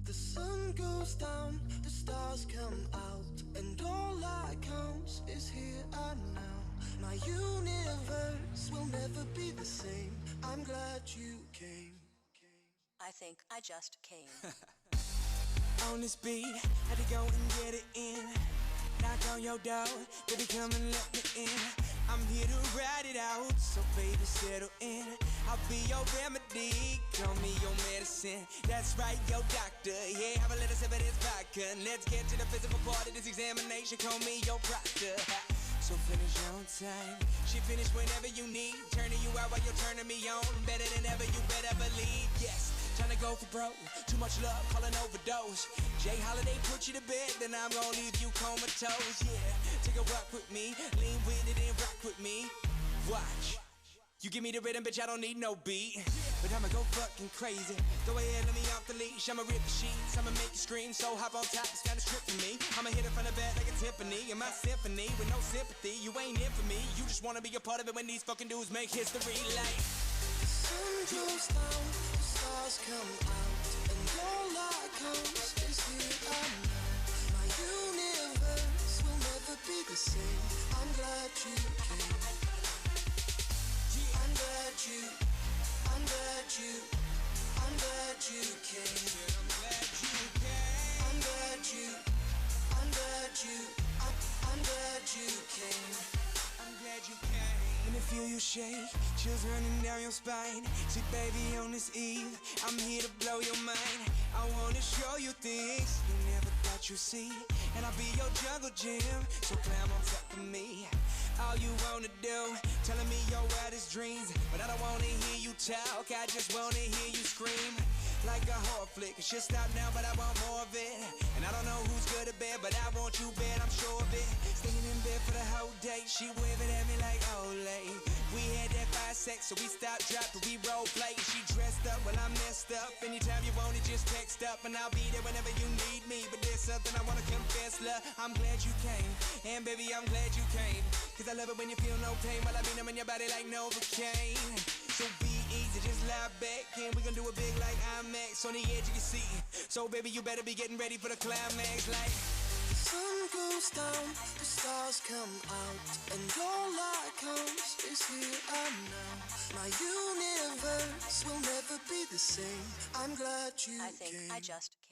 The sun goes down, the stars come out, and all that counts is here and now. My universe will never be the same. I'm glad you came. I think I just came. On this beat, had to go and get it in. Knock on your door, baby, come and let me in. I'm here to ride it out, so baby, settle in. I'll be your remedy, call me your medicine. That's right, your doctor, yeah, have a little sip of this vodka. Let's get to the physical part of this examination, call me your proctor. So finish on time, she finish whenever you need. Turning you out while you're turning me on. Better than ever, you better believe. Yes, tryna go for broke, too much love, call an overdose. Jay Holiday put you to bed, then I'm gonna leave you comatose. Yeah, take a walk with me, lean with it and rock with me. Watch, you give me the rhythm, bitch, I don't need no beat. But I'ma go fucking crazy. Go ahead, let me off the leash. I'ma rip the sheets, I'ma make you scream. So hop on top, it's kinda strict for me. I'ma hit it from the back like a Tiffany. In my symphony, with no sympathy. You ain't in for me, you just wanna be a part of it when these fucking dudes make history like. The sun goes down, the stars come out, and all that counts is here and now. My universe will never be the same. I'm glad you came. I'm glad you came. I'm glad you came. I'm glad you came. When I feel you shake, chills running down your spine. See, baby, on this eve, I'm here to blow your mind. I wanna show you things you never thought you'd see. And I'll be your jungle gym, so climb on top of me. All you wanna do, telling me your wildest dreams. But I don't wanna hear you talk, I just wanna hear you scream. Like a horror flick, it should stop now, but I want more of it. And I don't know who's good or bad, but I want you bad, I'm sure of it. Staying in bed for the whole day, she waving at me like Olay. We had that fire sex, so we stopped, dropped, but we role play. She dressed up, well I'm messed up. Anytime you want it, just text up, and I'll be there whenever you need me. But there's something I wanna confess, love, I'm glad you came. And baby, I'm glad you came. Cause I love it when you feel no pain, while I be numbing your body like Novocaine. So be easy, just lie back, and we gon' do it big like IMAX on the edge of your seat. So baby, you better be getting ready for the climax like. The sun goes down, the stars come out, and all that counts is here and now. My universe will never be the same. I'm glad you I think came. I just came.